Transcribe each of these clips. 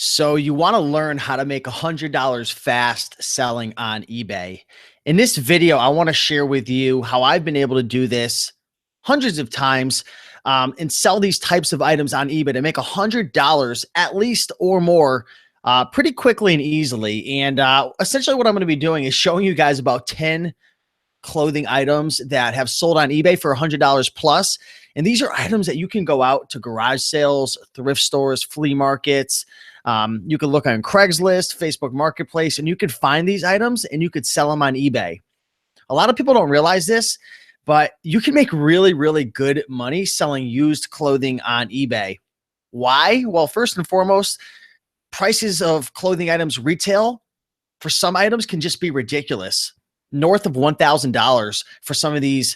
So you want to learn how to make $100 fast selling on eBay. In this video, I want to share with you how I've been able to do this hundreds of times and sell these types of items on eBay to make $100 at least or more pretty quickly and easily. And essentially what I'm going to be doing is showing you guys about 10 clothing items that have sold on eBay for $100 plus. And these are items that you can go out to garage sales, thrift stores, flea markets. You can look on Craigslist, Facebook Marketplace, and you could find these items and you could sell them on eBay. A lot of people don't realize this, but you can make really, really good money selling used clothing on eBay. Why? Well, first and foremost, prices of clothing items retail for some items can just be ridiculous. North of $1,000 for some of these,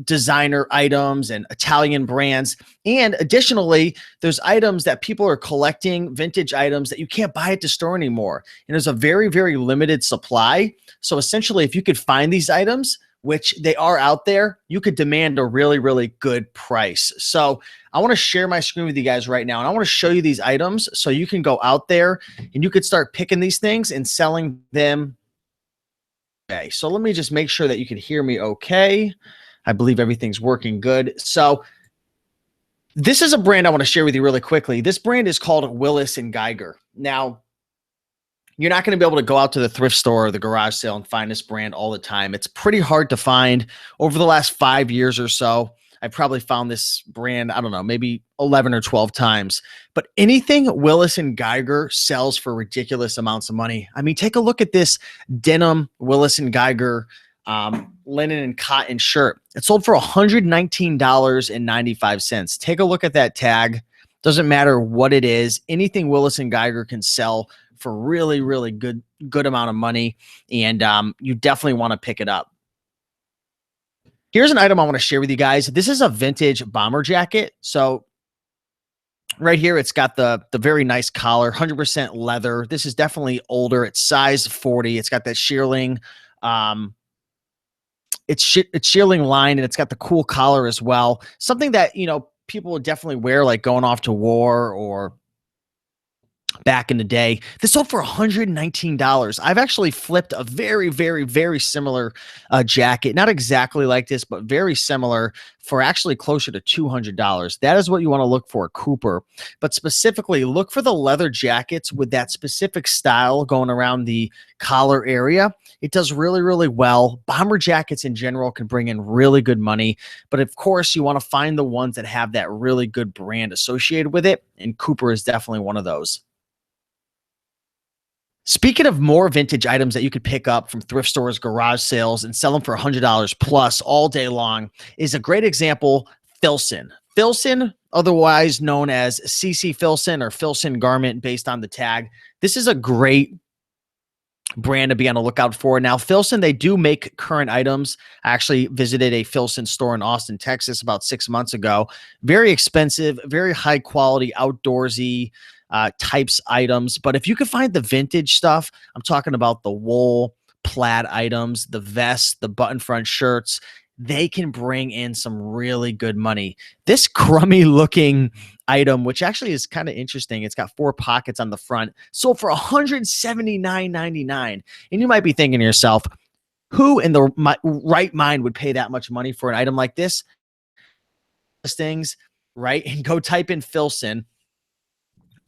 designer items and Italian brands. And additionally, there's items that people are collecting, vintage items that you can't buy at the store anymore. And there's a very, very limited supply. So essentially, if you could find these items, which they are out there, you could demand a really, really good price. So I want to share my screen with you guys right now. And I want to show you these items so you can go out there and you could start picking these things and selling them. Okay, so let me just make sure that you can hear me okay. I believe everything's working good. So this is a brand I want to share with you really quickly. This brand is called Willis & Geiger. Now, you're not going to be able to go out to the thrift store or the garage sale and find this brand all the time. It's pretty hard to find. Over the last 5 years or so, I probably found this brand, I don't know, maybe 11 or 12 times. But anything Willis & Geiger sells for ridiculous amounts of money. I mean, take a look at this denim Willis & Geiger linen and cotton shirt. It sold for $119.95. Take a look at that tag. Doesn't matter what it is. Anything Willis & Geiger can sell for really, really good amount of money. And you definitely want to pick it up. Here's an item I want to share with you guys. This is a vintage bomber jacket. So right here, it's got the very nice collar, 100% leather. This is definitely older. It's size 40. It's got that shearling, it's shearling line, and it's got the cool collar as well. Something that, people would definitely wear like going off to war or back in the day. This sold for $119. I've actually flipped a very, very, very similar jacket. Not exactly like this, but very similar for actually closer to $200. That is what you want to look for, Cooper. But specifically, look for the leather jackets with that specific style going around the collar area. It does really, really well. Bomber jackets in general can bring in really good money. But of course, you want to find the ones that have that really good brand associated with it. And Cooper is definitely one of those. Speaking of more vintage items that you could pick up from thrift stores, garage sales, and sell them for $100 plus all day long is a great example, Filson. Filson, otherwise known as CC Filson or Filson garment based on the tag. This is a great brand to be on the lookout for. Now, Filson, they do make current items. I actually visited a Filson store in Austin, Texas about 6 months ago. Very expensive, very high quality, outdoorsy types items. But if you can find the vintage stuff, I'm talking about the wool plaid items, the vests, the button front shirts, they can bring in some really good money. This crummy looking item, which actually is kind of interesting, it's got 4 pockets on the front, sold for $179.99. And you might be thinking to yourself, who in the right mind would pay that much money for an item like this? Things, right? And go type in Filson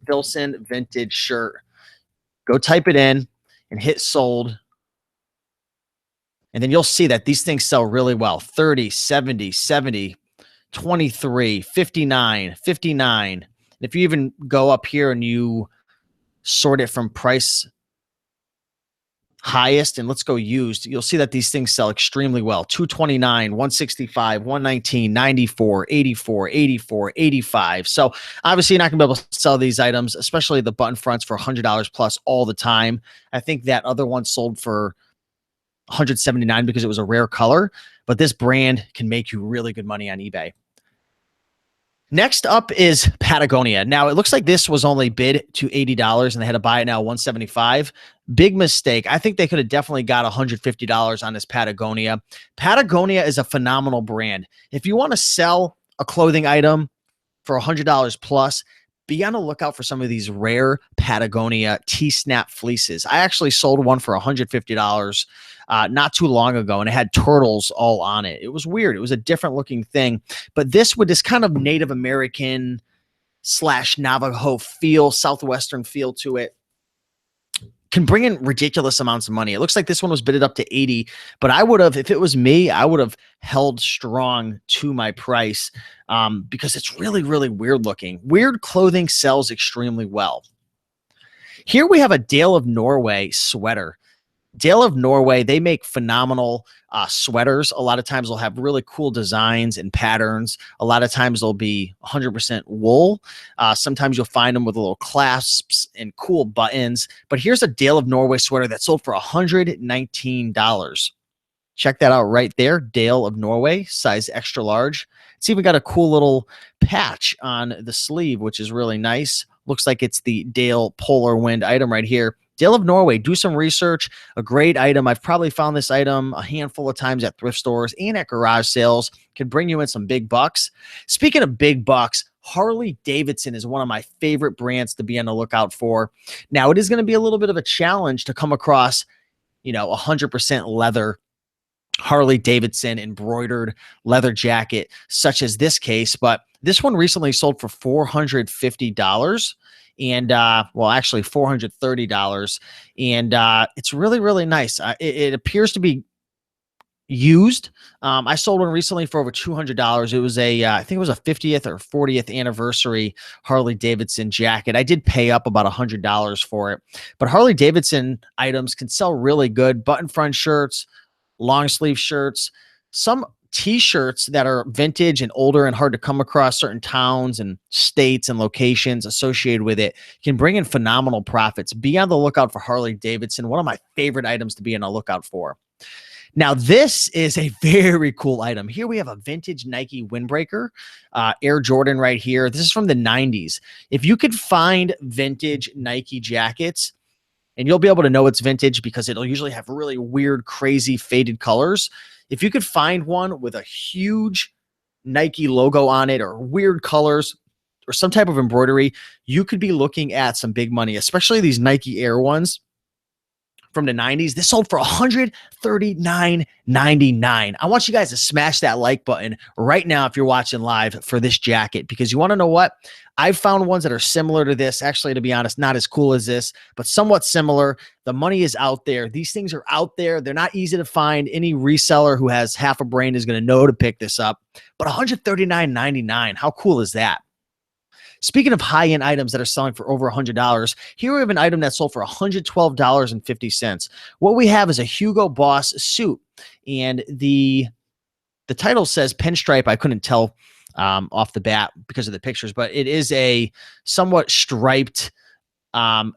vintage shirt. Go type it in and hit sold. And then you'll see that these things sell really well. 30, 70, 70, 23, 59, 59. And if you even go up here and you sort it from price highest and let's go used, you'll see that these things sell extremely well. 229, 165, 119, 94, 84, 84, 85. So obviously you're not gonna be able to sell these items, especially the button fronts, for $100 plus all the time. I think that other one sold for $179 because it was a rare color, but this brand can make you really good money on eBay. Next up is Patagonia. Now, it looks like this was only bid to $80 and they had to buy it now $175. Big mistake. I think they could have definitely got $150 on this Patagonia. Patagonia is a phenomenal brand. If you want to sell a clothing item for $100 plus, be on the lookout for some of these rare Patagonia T-snap fleeces. I actually sold one for $150 not too long ago, and it had turtles all on it. It was weird. It was a different looking thing, but this with this kind of Native American / Navajo feel, Southwestern feel to it, can bring in ridiculous amounts of money. It looks like this one was bidded up to 80, but I would have, if it was me, I would have held strong to my price because it's really, really weird looking. Weird clothing sells extremely well. Here we have a Dale of Norway sweater. Dale of Norway, they make phenomenal sweaters. A lot of times they'll have really cool designs and patterns. A lot of times they'll be 100% wool. Sometimes you'll find them with little clasps and cool buttons. But here's a Dale of Norway sweater that sold for $119. Check that out right there. Dale of Norway, size extra large. It's even got a cool little patch on the sleeve, which is really nice. Looks like it's the Dale Polar Wind item right here. Dale of Norway, do some research. A great item. I've probably found this item a handful of times at thrift stores and at garage sales. Could bring you in some big bucks. Speaking of big bucks, Harley Davidson is one of my favorite brands to be on the lookout for. Now, it is going to be a little bit of a challenge to come across, 100% leather Harley Davidson embroidered leather jacket, such as this case, but this one recently sold for $450. And actually $430, and it's really, really nice. It appears to be used. I sold one recently for over $200. It was I think it was a 50th or 40th anniversary Harley Davidson jacket. I did pay up about $100 for it, but Harley Davidson items can sell really good. Button front shirts, long sleeve shirts, some T-shirts that are vintage and older and hard to come across. Certain towns and states and locations associated with it can bring in phenomenal profits. Be on the lookout for Harley Davidson, one of my favorite items to be on the lookout for. Now, this is a very cool item. Here we have a vintage Nike windbreaker, Air Jordan right here. This is from the 90s. If you could find vintage Nike jackets, and you'll be able to know it's vintage because it'll usually have really weird, crazy, faded colors. If you could find one with a huge Nike logo on it or weird colors or some type of embroidery, you could be looking at some big money, especially these Nike Air ones from the 90s. This sold for $139.99. I want you guys to smash that like button right now if you're watching live for this jacket, because you want to know what? I've found ones that are similar to this. Actually, to be honest, not as cool as this, but somewhat similar. The money is out there. These things are out there. They're not easy to find. Any reseller who has half a brain is going to know to pick this up. But $139.99, how cool is that? Speaking of high-end items that are selling for over $100, here we have an item that sold for $112.50. What we have is a Hugo Boss suit, and the title says pinstripe. I couldn't tell off the bat because of the pictures, but it is a somewhat striped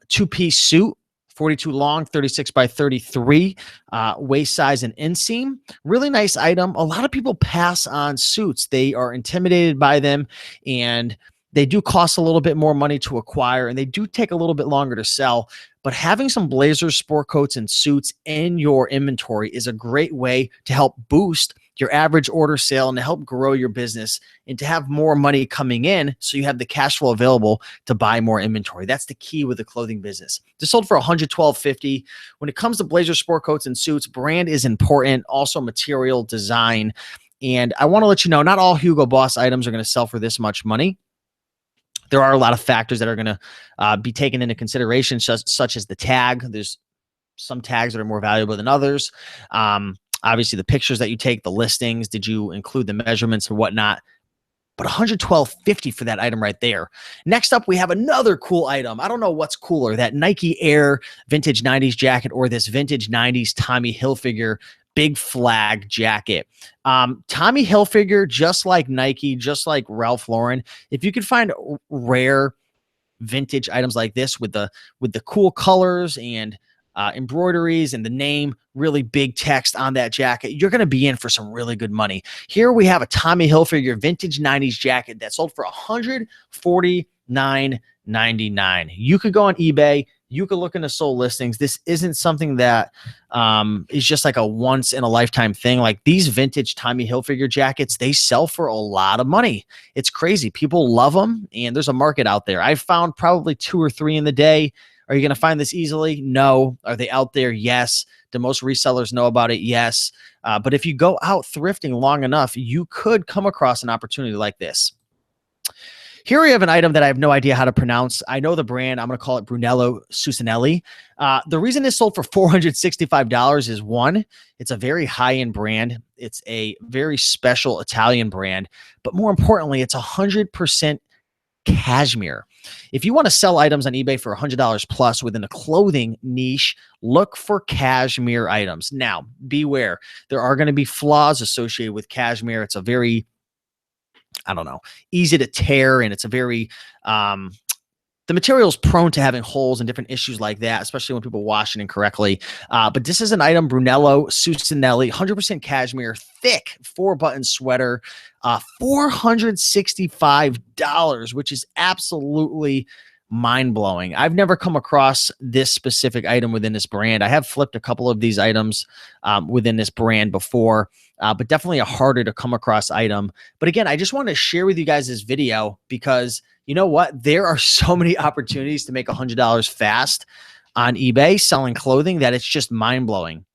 two-piece suit, 42 long, 36 by 33, waist size and inseam. Really nice item. A lot of people pass on suits. They are intimidated by them, and they do cost a little bit more money to acquire, and they do take a little bit longer to sell. But having some blazers, sport coats, and suits in your inventory is a great way to help boost your average order sale and to help grow your business and to have more money coming in so you have the cash flow available to buy more inventory. That's the key with the clothing business. This sold for $112.50. When it comes to blazers, sport coats, and suits, brand is important, also material, design. And I want to let you know, not all Hugo Boss items are going to sell for this much money. There are a lot of factors that are going to be taken into consideration, such as the tag. There's some tags that are more valuable than others. Obviously, the pictures that you take, the listings, did you include the measurements and whatnot? But $112.50 for that item right there. Next up, we have another cool item. I don't know what's cooler, that Nike Air vintage 90s jacket or this vintage 90s Tommy Hilfiger big flag jacket. Tommy Hilfiger, just like Nike, just like Ralph Lauren, if you could find rare vintage items like this with the cool colors and embroideries and the name, really big text on that jacket, you're going to be in for some really good money. Here we have a Tommy Hilfiger vintage 90s jacket that sold for $149. $9.99. You could go on eBay. You could look into sold listings. This isn't something that is just like a once in a lifetime thing. Like these vintage Tommy Hilfiger jackets, they sell for a lot of money. It's crazy. People love them, and there's a market out there. I've found probably 2 or 3 in the day. Are you going to find this easily? No. Are they out there? Yes. Do most resellers know about it? Yes. But if you go out thrifting long enough, you could come across an opportunity like this. Here we have an item that I have no idea how to pronounce. I know the brand. I'm going to call it Brunello Cucinelli. The reason it's sold for $465 is one, it's a very high-end brand. It's a very special Italian brand. But more importantly, it's 100% cashmere. If you want to sell items on eBay for $100 plus within a clothing niche, look for cashmere items. Now, beware. There are going to be flaws associated with cashmere. It's a very, I don't know, easy to tear, and it's a very, the material is prone to having holes and different issues like that, especially when people wash it incorrectly. But this is an item, Brunello Cucinelli, 100% cashmere, thick 4-button sweater, $465, which is absolutely mind-blowing. I've never come across this specific item within this brand. I have flipped a couple of these items within this brand before, but definitely a harder to come across item. But again, I just want to share with you guys this video because you know what? There are so many opportunities to make $100 fast on eBay selling clothing that it's just mind-blowing.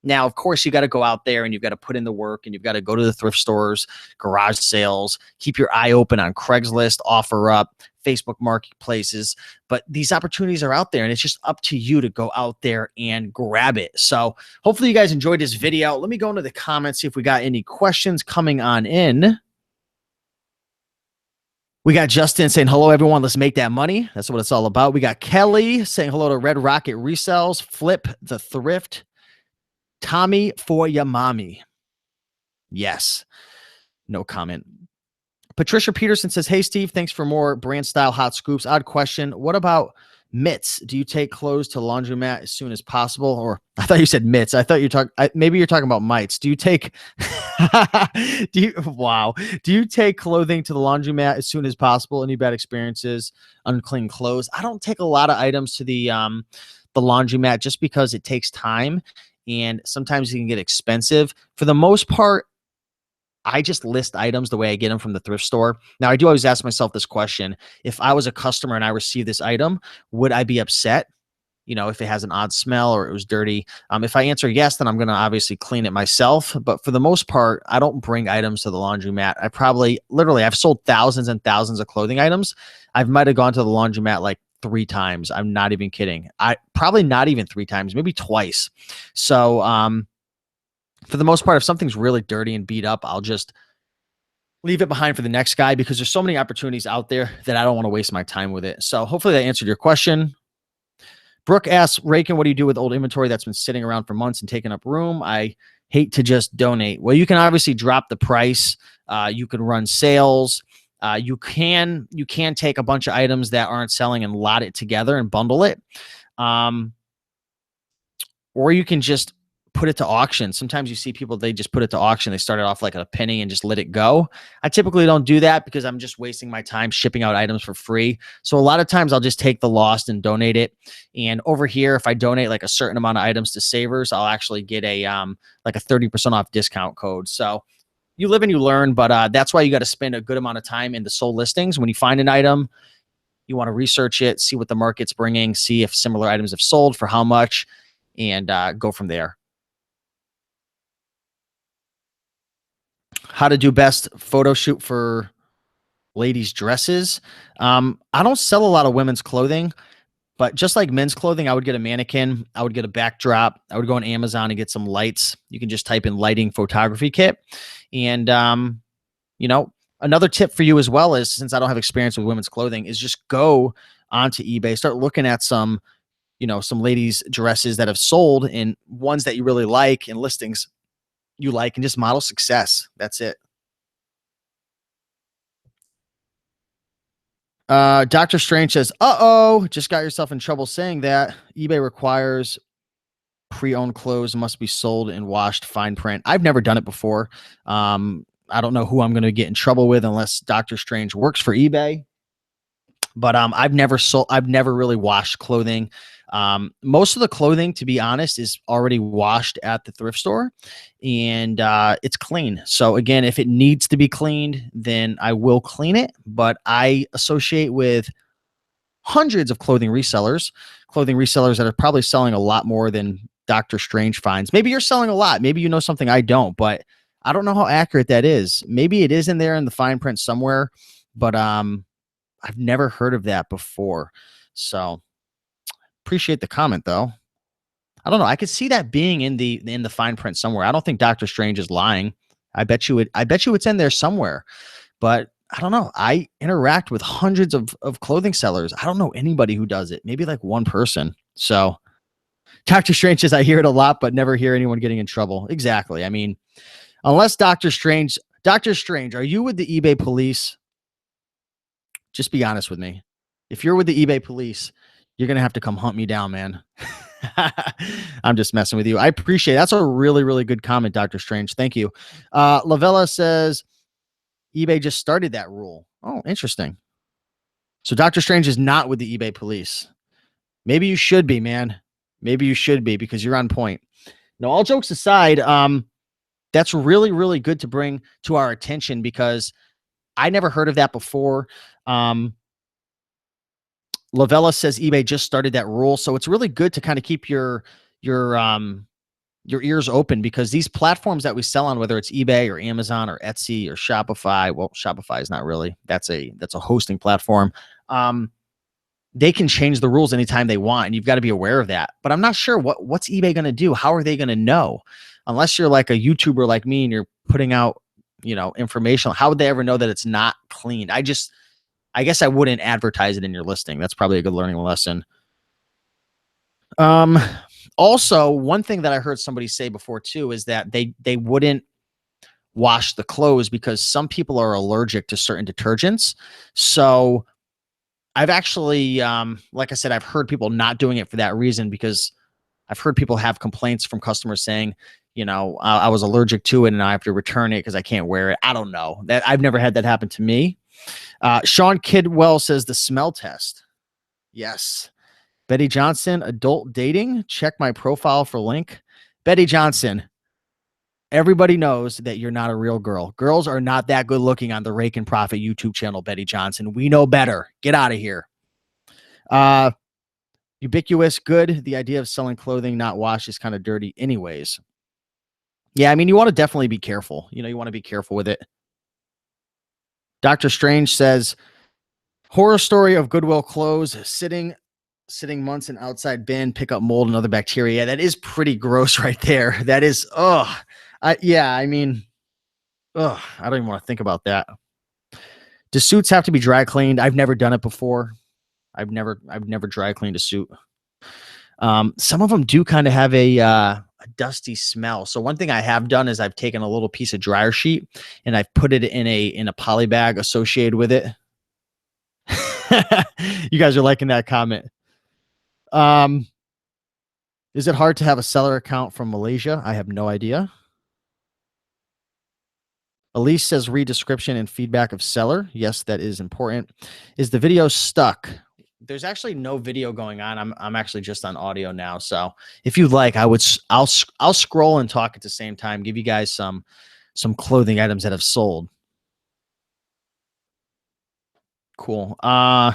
Now, of course, you got to go out there and you've got to put in the work, and you've got to go to the thrift stores, garage sales, keep your eye open on Craigslist, OfferUp, Facebook marketplaces. But these opportunities are out there, and it's just up to you to go out there and grab it. So hopefully you guys enjoyed this video. Let me go into the comments, see if we got any questions coming on in. We got Justin saying, hello, everyone. Let's make that money. That's what it's all about. We got Kelly saying hello to Red Rocket Resells. Flip the thrift. Tommy for your mommy. Yes. No comment. Patricia Peterson says, hey, Steve, thanks for more brand style hot scoops. Odd question. What about mitts? Do you take clothes to laundromat as soon as possible? Or I thought you said mitts. I thought you're talking, maybe you're talking about mites. Do you take, wow. Do you take clothing to the laundromat as soon as possible? Any bad experiences? Unclean clothes? I don't take a lot of items to the laundromat just because it takes time and sometimes it can get expensive. For the most part, I just list items the way I get them from the thrift store. Now, I do always ask myself this question. If I was a customer and I received this item, would I be upset? You know, if it has an odd smell or it was dirty. If I answer yes, then I'm going to obviously clean it myself. But for the most part, I don't bring items to the laundromat. I probably, literally, I've sold thousands and thousands of clothing items. I might have gone to the laundromat like 3 times. I'm not even kidding. I probably not even 3 times, maybe twice. So, for the most part, if something's really dirty and beat up, I'll just leave it behind for the next guy because there's so many opportunities out there that I don't want to waste my time with it. So hopefully that answered your question. Brooke asks, Raiken, what do you do with old inventory that's been sitting around for months and taking up room? I hate to just donate. Well, you can obviously drop the price. You can run sales. You can take a bunch of items that aren't selling and lot it together and bundle it. Or you can just put it to auction. Sometimes you see people, they just put it to auction. They started off like a penny and just let it go. I typically don't do that because I'm just wasting my time shipping out items for free. So a lot of times I'll just take the lost and donate it. And over here, if I donate like a certain amount of items to savers, I'll actually get a like a 30% off discount code. So you live and you learn, but that's why you got to spend a good amount of time in the sold listings. When you find an item, you want to research it, see what the market's bringing, see if similar items have sold, for how much, and go from there. How to do best photo shoot for ladies' dresses. I don't sell a lot of women's clothing, but just like men's clothing, I would get a mannequin. I would get a backdrop. I would go on Amazon and get some lights. You can just type in lighting photography kit. And, you know, another tip for you as well is, since I don't have experience with women's clothing, is just go onto eBay, start looking at some, you know, some ladies' dresses that have sold and ones that you really like and listings you like, and just model success. That's it. Dr. Strange says, uh-oh, just got yourself in trouble saying that. eBay requires pre-owned clothes must be sold and washed, fine print. I've never done it before. I don't know who I'm going to get in trouble with unless Dr. Strange works for eBay. But I've never really washed clothing. Most of the clothing, to be honest, is already washed at the thrift store, and it's clean. So again, if it needs to be cleaned, then I will clean it. But I associate with hundreds of clothing resellers that are probably selling a lot more than Doctor Strange finds. Maybe you're selling a lot. Maybe you know something I don't, but I don't know how accurate that is. Maybe it is in there in the fine print somewhere, but I've never heard of that before. So appreciate the comment though. I don't know. I could see that being in the fine print somewhere. I don't think Doctor Strange is lying. I bet you it's in there somewhere. But I don't know. I interact with hundreds of clothing sellers. I don't know anybody who does it. Maybe like one person. So Doctor Strange says I hear it a lot, but never hear anyone getting in trouble. Exactly. I mean, unless Doctor Strange, are you with the eBay police? Just be honest with me. If you're with the eBay police, you're going to have to come hunt me down, man. I'm just messing with you. I appreciate it. That's a really, really good comment, Dr. Strange. Thank you. Lavella says eBay just started that rule. Oh, interesting. So Dr. Strange is not with the eBay police. Maybe you should be, man. Maybe you should be because you're on point. No, all jokes aside, that's really, really good to bring to our attention because I never heard of that before. Lavella says eBay just started that rule. So it's really good to kind of keep your ears open because these platforms that we sell on, whether it's eBay or Amazon or Etsy or Shopify, well, Shopify is not really, that's a hosting platform. They can change the rules anytime they want, and you've got to be aware of that. But I'm not sure what's eBay going to do. How are they going to know? Unless you're like a YouTuber like me and you're putting out, information. How would they ever know that it's not cleaned? I guess I wouldn't advertise it in your listing. That's probably a good learning lesson. Also, one thing that I heard somebody say before too is that they wouldn't wash the clothes because some people are allergic to certain detergents. So I've actually, like I said, I've heard people not doing it for that reason because I've heard people have complaints from customers saying, I was allergic to it and I have to return it because I can't wear it. I don't know. That I've never had that happen to me. Sean Kidwell says the smell test. Yes. Betty Johnson, adult dating. Check my profile for link. Betty Johnson, everybody knows that you're not a real girl. Girls are not that good looking on the Raiken Profit YouTube channel, Betty Johnson. We know better. Get out of here. Ubiquitous, good. The idea of selling clothing not washed is kind of dirty anyways. Yeah, I mean, you want to definitely be careful. You want to be careful with it. Dr. Strange says, horror story of Goodwill clothes, sitting months in outside bin, pick up mold and other bacteria. Yeah, that is pretty gross right there. That is, I don't even want to think about that. Do suits have to be dry cleaned? I've never done it before. I've never dry cleaned a suit. Some of them do kind of have a dusty smell. So one thing I have done is I've taken a little piece of dryer sheet and I've put it in a poly bag associated with it. You guys are liking that comment. Is it hard to have a seller account from Malaysia? I have no idea. Elise says read description and feedback of seller. Yes, that is important. Is the video stuck? There's actually no video going on. I'm actually just on audio now. So if you'd like, I'll scroll and talk at the same time. Give you guys some clothing items that have sold. Cool. I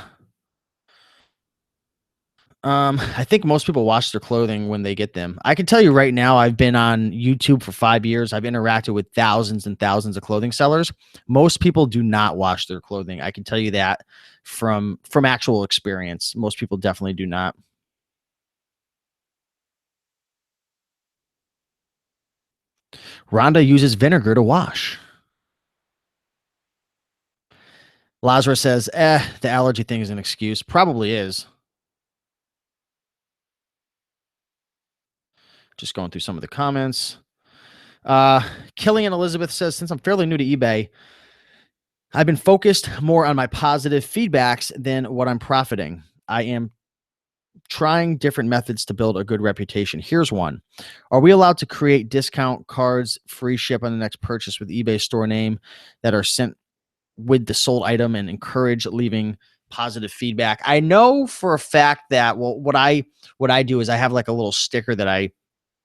think most people wash their clothing when they get them. I can tell you right now, I've been on YouTube for 5 years. I've interacted with thousands and thousands of clothing sellers. Most people do not wash their clothing. I can tell you that from actual experience. Most people definitely do not. Rhonda uses vinegar to wash. Lazarus says, the allergy thing is an excuse. Probably is. Just going through some of the comments. Killian Elizabeth says, since I'm fairly new to eBay, I've been focused more on my positive feedbacks than what I'm profiting. I am trying different methods to build a good reputation. Here's one. Are we allowed to create discount cards, free ship on the next purchase with eBay store name that are sent with the sold item and encourage leaving positive feedback. I know for a fact that, well, what I do is I have like a little sticker that I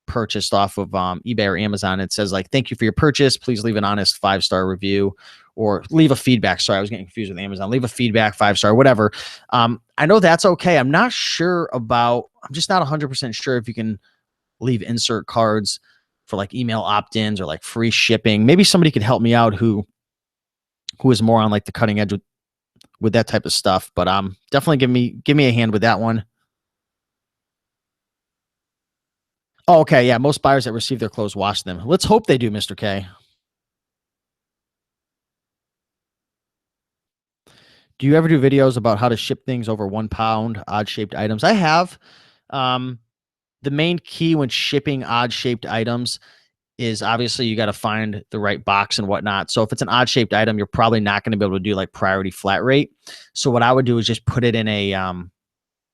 purchased off of eBay or Amazon. It says like, "Thank you for your purchase. Please leave an honest 5-star review or leave a feedback." Sorry, I was getting confused with Amazon. Leave a feedback, 5-star, whatever. I know that's okay. I'm just not 100% sure if you can leave insert cards for like email opt-ins or like free shipping. Maybe somebody could help me out who is more on like the cutting edge with that type of stuff. But definitely give me a hand with that one. Oh, okay. Yeah. Most buyers that receive their clothes wash them. Let's hope they do, Mr. K. Do you ever do videos about how to ship things over 1 pound, odd shaped items? I have. Um, the main key when shipping odd shaped items is obviously you got to find the right box and whatnot. So if it's an odd shaped item, you're probably not going to be able to do like priority flat rate. So what I would do is just put it in a,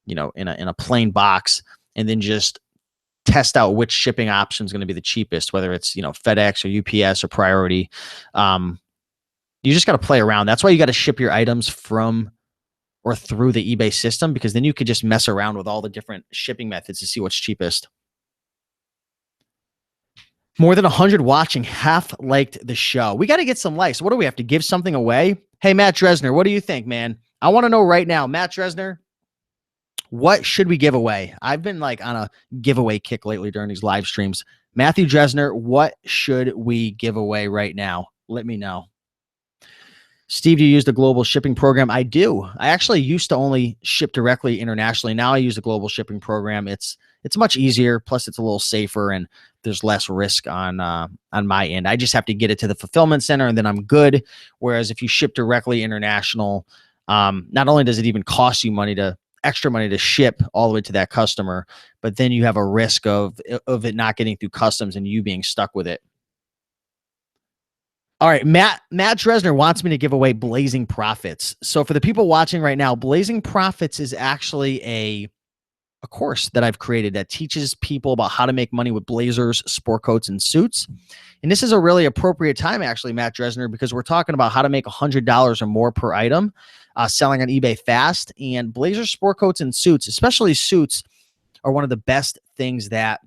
in a plain box and then just test out which shipping option is going to be the cheapest, whether it's, FedEx or UPS or priority. You just got to play around. That's why you got to ship your items from or through the eBay system, because then you could just mess around with all the different shipping methods to see what's cheapest. More than 100 watching, half liked the show. We got to get some likes. What do we have to give something away? Hey, Matt Dresner, what do you think, man? I want to know right now, Matt Dresner, what should we give away? I've been like on a giveaway kick lately during these live streams. Matthew Dresner, what should we give away right now? Let me know. Steve, do you use the global shipping program? I do. I actually used to only ship directly internationally. Now I use the global shipping program. It's much easier. Plus, it's a little safer and there's less risk on my end. I just have to get it to the fulfillment center and then I'm good. Whereas if you ship directly international, not only does it even cost you extra money to ship all the way to that customer, but then you have a risk of it not getting through customs and you being stuck with it. All right, Matt Dresner wants me to give away Blazing Profits. So for the people watching right now, Blazing Profits is actually a course that I've created that teaches people about how to make money with blazers, sport coats, and suits. And this is a really appropriate time, actually, Matt Dresner, because we're talking about how to make $100 or more per item selling on eBay fast. And blazers, sport coats, and suits, especially suits, are one of the best things that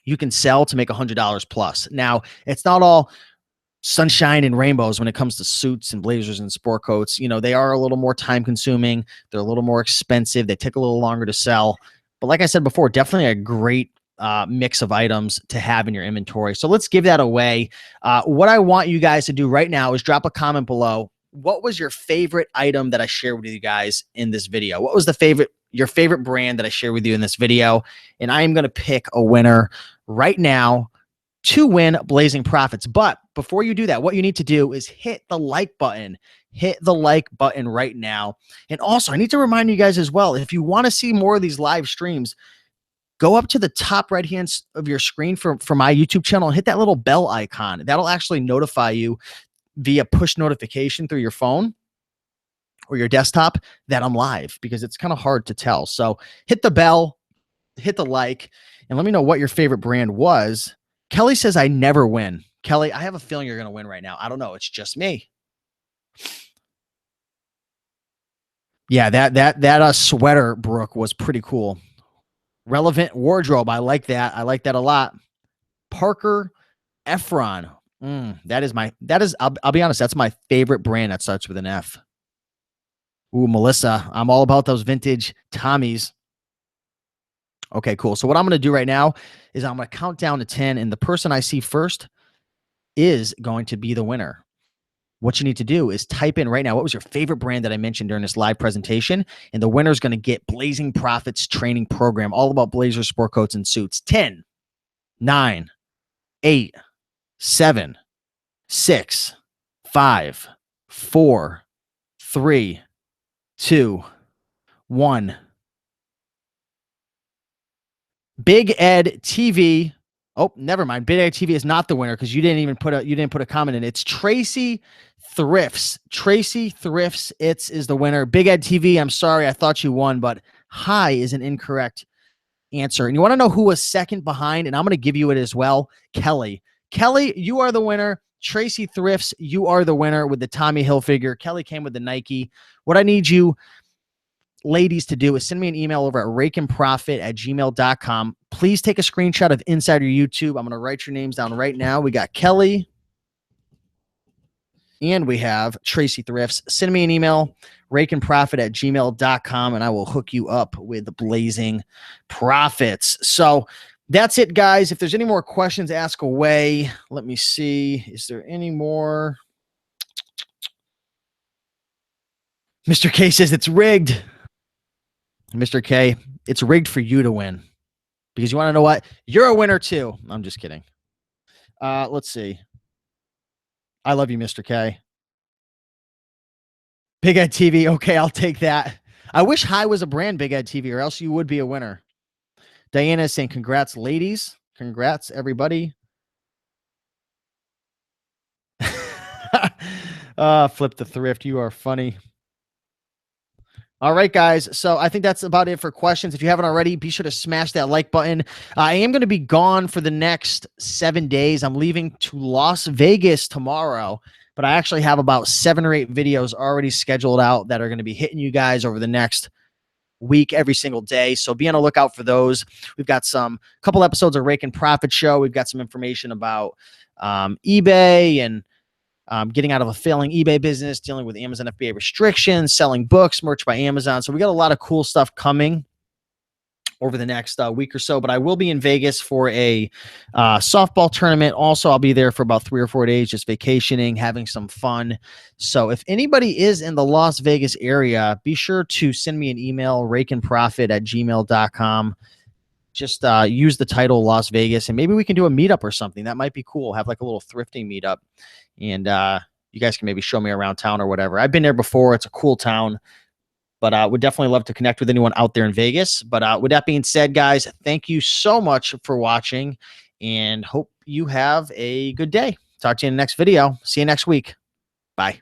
you can sell to make $100 plus. Now, it's not all sunshine and rainbows when it comes to suits and blazers and sport coats. They are a little more time consuming. They're a little more expensive. They take a little longer to sell. But like I said before, definitely a great mix of items to have in your inventory. So let's give that away. What I want you guys to do right now is drop a comment below. What was your favorite item that I shared with you guys in this video? What was your favorite brand that I shared with you in this video? And I am going to pick a winner right now to win Blazing Profits. But before you do that, what you need to do is hit the like button. Hit the like button right now. And also, I need to remind you guys as well, if you want to see more of these live streams, go up to the top right hand of your screen for my YouTube channel and hit that little bell icon. That'll actually notify you via push notification through your phone or your desktop that I'm live, because it's kind of hard to tell. So hit the bell, hit the like, and let me know what your favorite brand was. Kelly says, I never win. Kelly, I have a feeling you're going to win right now. I don't know. It's just me. Yeah, that sweater, Brooke, was pretty cool. Relevant wardrobe. I like that. I like that a lot. Parker Efron. I'll be honest, that's my favorite brand that starts with an F. Ooh, Melissa. I'm all about those vintage Tommies. Okay, cool. So what I'm going to do right now is I'm going to count down to 10, and the person I see first is going to be the winner. What you need to do is type in right now, what was your favorite brand that I mentioned during this live presentation? And the winner is going to get Blazing Profits training program, all about blazers, sport coats, and suits. 10, 9, 8, 7, 6, 5, 4, 3, 2, 1. Big Ed TV. Oh, never mind. Big Ed TV is not the winner because you didn't put a comment in. It's Tracy Thrifts. Tracy Thrifts. Is the winner. Big Ed TV. I'm sorry, I thought you won, but hi is an incorrect answer. And you want to know who was second behind? And I'm going to give you it as well. Kelly. Kelly, you are the winner. Tracy Thrifts, you are the winner with the Tommy Hilfiger. Kelly came with the Nike. What I need you ladies to do is send me an email over at rakenprofit@gmail.com. Please take a screenshot of inside your YouTube. I'm going to write your names down right now. We got Kelly and we have Tracy Thrifts. Send me an email, rakenprofit@gmail.com, and I will hook you up with blazing profits. So that's it, guys. If there's any more questions, ask away. Let me see. Is there any more? Mr. K says it's rigged. Mr. K, it's rigged for you to win. Because you want to know what? You're a winner too. I'm just kidding. Let's see. I love you, Mr. K. Big Ed TV. Okay, I'll take that. I wish High was a brand, Big Ed TV, or else you would be a winner. Diana is saying, congrats, ladies. Congrats, everybody. Flip the thrift. You are funny. All right, guys. So I think that's about it for questions. If you haven't already, be sure to smash that like button. I am going to be gone for the next 7 days. I'm leaving to Las Vegas tomorrow, but I actually have about 7 or 8 videos already scheduled out that are going to be hitting you guys over the next week every single day. So be on the lookout for those. We've got some couple episodes of Raiken Profit Show. We've got some information about eBay and getting out of a failing eBay business, dealing with Amazon FBA restrictions, selling books, merch by Amazon. So we got a lot of cool stuff coming over the next week or so. But I will be in Vegas for a softball tournament. Also, I'll be there for about 3 or 4 days, just vacationing, having some fun. So if anybody is in the Las Vegas area, be sure to send me an email, rakenprofit@gmail.com. Just use the title Las Vegas, and maybe we can do a meetup or something. That might be cool. Have like a little thrifting meetup. And you guys can maybe show me around town or whatever. I've been there before. It's a cool town, but would definitely love to connect with anyone out there in Vegas. But with that being said, guys, thank you so much for watching and hope you have a good day. Talk to you in the next video. See you next week. Bye.